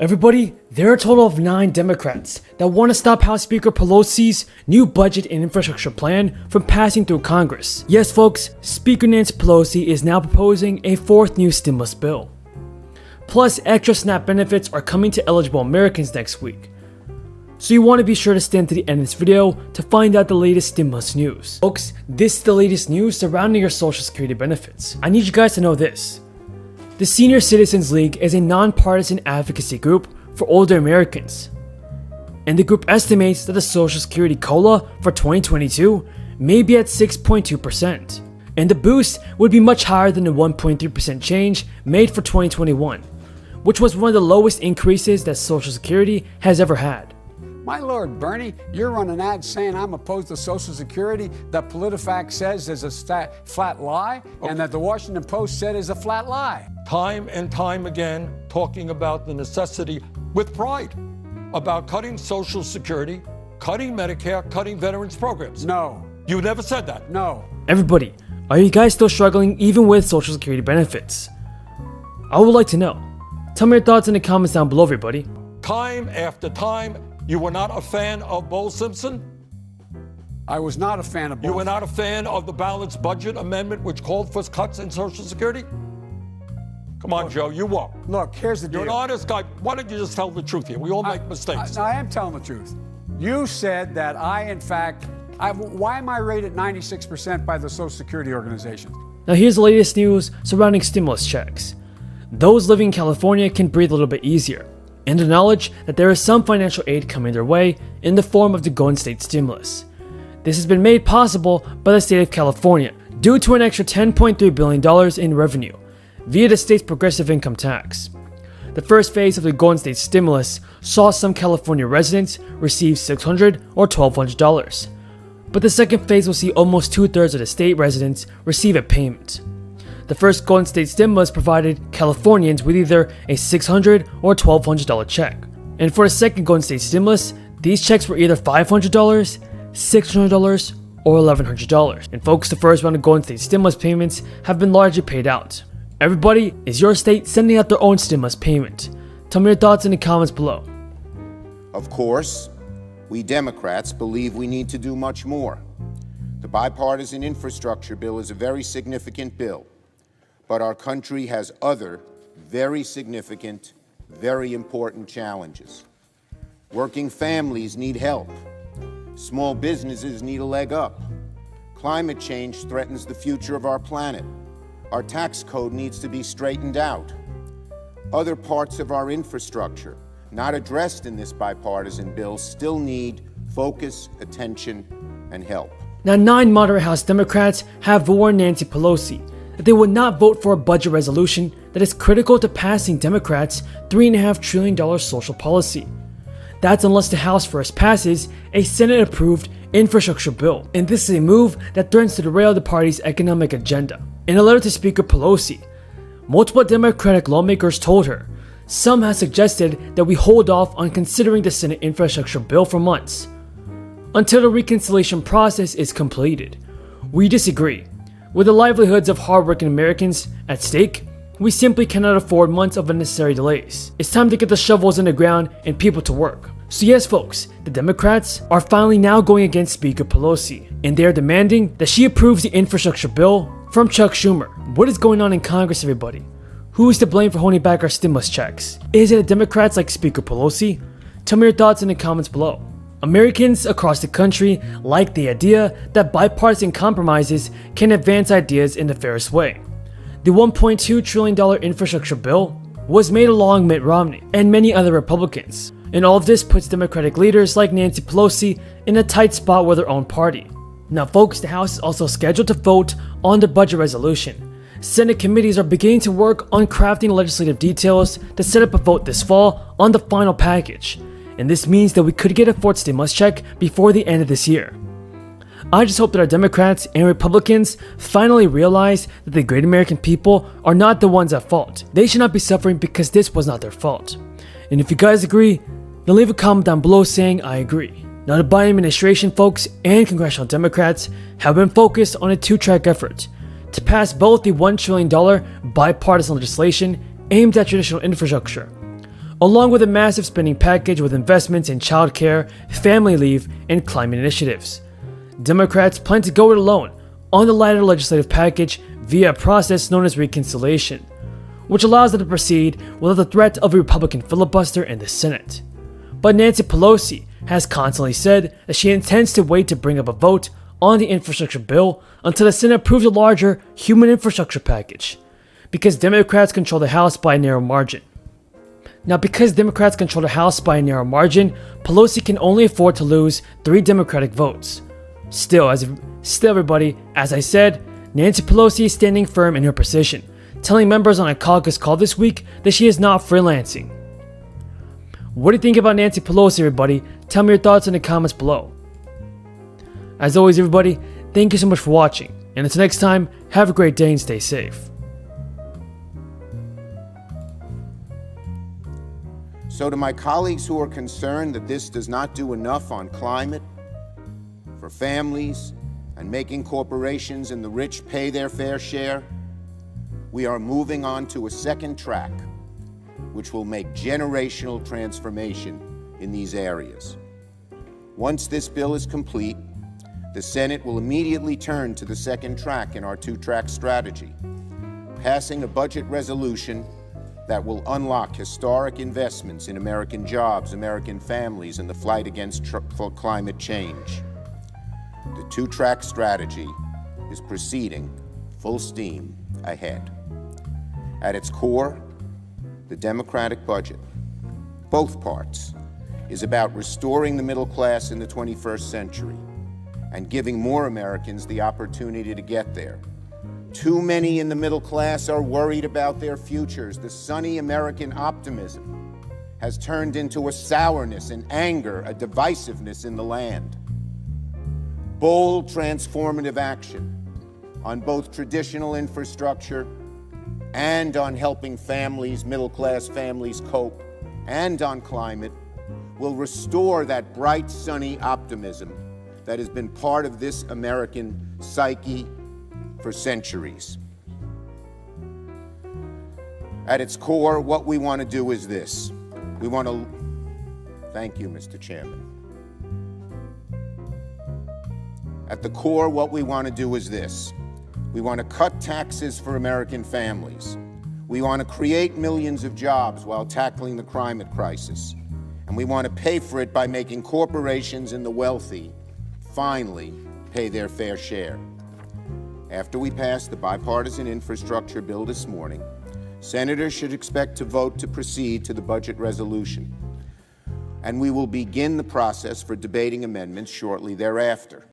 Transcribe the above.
Everybody, there are a total of 9 Democrats that want to stop House Speaker Pelosi's new budget and infrastructure plan from passing through Congress. Yes folks, Speaker Nancy Pelosi is now proposing a 4th new stimulus bill. Plus, extra SNAP benefits are coming to eligible Americans next week. So you want to be sure to stand to the end of this video to find out the latest stimulus news. Folks, this is the latest news surrounding your Social Security benefits. I need you guys to know this. The Senior Citizens League is a nonpartisan advocacy group for older Americans. And the group estimates that the Social Security COLA for 2022 may be at 6.2%. And the boost would be much higher than the 1.3% change made for 2021, which was one of the lowest increases that Social Security has ever had. My Lord, Bernie, you're running ads saying I'm opposed to Social Security, that PolitiFact says is a flat lie, and that the Washington Post said is a flat lie. Time and time again, talking about the necessity, with pride, about cutting Social Security, cutting Medicare, cutting veterans programs. No. You never said that. No. Everybody, are you guys still struggling even with Social Security benefits? I would like to know. Tell me your thoughts in the comments down below, everybody. Time after time, you were not a fan of Bo Simpson? I was not a fan of both. You were not a fan of the balanced budget amendment which called for cuts in Social Security? Come on, Joe, you were. Look, here's the deal. You're an honest guy. Why don't you just tell the truth here? We all make mistakes. I am telling the truth. You said that why am I rated 96% by the Social Security organization? Now here's the latest news surrounding stimulus checks. Those living in California can breathe a little bit easier, and the knowledge that there is some financial aid coming their way in the form of the Golden State stimulus. This has been made possible by the state of California due to an extra $10.3 billion in revenue via the state's progressive income tax. The first phase of the Golden State stimulus saw some California residents receive $600 or $1,200, but the second phase will see almost 2/3 of the state residents receive a payment. The first Golden State stimulus provided Californians with either a $600 or $1,200 check. And for the second Golden State stimulus, these checks were either $500, $600, or $1,100. And folks, the first round of Golden State stimulus payments have been largely paid out. Everybody, is your state sending out their own stimulus payment? Tell me your thoughts in the comments below. Of course, we Democrats believe we need to do much more. The bipartisan infrastructure bill is a very significant bill. But our country has other very significant, very important challenges. Working families need help. Small businesses need a leg up. Climate change threatens the future of our planet. Our tax code needs to be straightened out. Other parts of our infrastructure, not addressed in this bipartisan bill, still need focus, attention, and help. Now 9 moderate House Democrats have warned Nancy Pelosi that they would not vote for a budget resolution that is critical to passing Democrats' $3.5 trillion social policy. That's unless the House first passes a Senate-approved infrastructure bill, and this is a move that threatens to derail the party's economic agenda. In a letter to Speaker Pelosi, multiple Democratic lawmakers told her, "Some have suggested that we hold off on considering the Senate infrastructure bill for months until the reconciliation process is completed. We disagree. With the livelihoods of hardworking Americans at stake, we simply cannot afford months of unnecessary delays. It's time to get the shovels in the ground and people to work." So yes folks, the Democrats are finally now going against Speaker Pelosi, and they are demanding that she approves the infrastructure bill from Chuck Schumer. What is going on in Congress, everybody? Who is to blame for holding back our stimulus checks? Is it the Democrats like Speaker Pelosi? Tell me your thoughts in the comments below. Americans across the country like the idea that bipartisan compromises can advance ideas in the fairest way. The $1.2 trillion infrastructure bill was made along Mitt Romney and many other Republicans, and all of this puts Democratic leaders like Nancy Pelosi in a tight spot with their own party. Now folks, the House is also scheduled to vote on the budget resolution. Senate committees are beginning to work on crafting legislative details to set up a vote this fall on the final package. And this means that we could get a 4th stimulus check before the end of this year. I just hope that our Democrats and Republicans finally realize that the great American people are not the ones at fault. They should not be suffering because this was not their fault. And if you guys agree, then leave a comment down below saying I agree. Now the Biden administration folks and congressional Democrats have been focused on a 2-track effort to pass both the $1 trillion bipartisan legislation aimed at traditional infrastructure, along with a massive spending package with investments in childcare, family leave, and climate initiatives. Democrats plan to go it alone on the lighter legislative package via a process known as reconciliation, which allows them to proceed without the threat of a Republican filibuster in the Senate. But Nancy Pelosi has constantly said that she intends to wait to bring up a vote on the infrastructure bill until the Senate approves a larger human infrastructure package, because Democrats control the House by a narrow margin. Now, because Democrats control the House by a narrow margin, Pelosi can only afford to lose 3 Democratic votes. Still, everybody, as I said, Nancy Pelosi is standing firm in her position, telling members on a caucus call this week that she is not freelancing. What do you think about Nancy Pelosi, everybody? Tell me your thoughts in the comments below. As always, everybody, thank you so much for watching, and until next time, have a great day and stay safe. So to my colleagues who are concerned that this does not do enough on climate, for families, and making corporations and the rich pay their fair share, we are moving on to a second track, which will make generational transformation in these areas. Once this bill is complete, the Senate will immediately turn to the second track in our 2-track strategy, passing a budget resolution that will unlock historic investments in American jobs, American families, and the fight against climate change. The 2-track strategy is proceeding full steam ahead. At its core, the Democratic budget, both parts, is about restoring the middle class in the 21st century and giving more Americans the opportunity to get there. Too many in the middle class are worried about their futures. The sunny American optimism has turned into a sourness, an anger, a divisiveness in the land. Bold, transformative action on both traditional infrastructure and on helping families, middle-class families cope, and on climate, will restore that bright, sunny optimism that has been part of this American psyche for centuries. At its core, what we want to do is this. We want to... Thank you, Mr. Chairman. At the core, what we want to do is this. We want to cut taxes for American families. We want to create millions of jobs while tackling the climate crisis. And we want to pay for it by making corporations and the wealthy finally pay their fair share. After we pass the bipartisan infrastructure bill this morning, senators should expect to vote to proceed to the budget resolution. And we will begin the process for debating amendments shortly thereafter.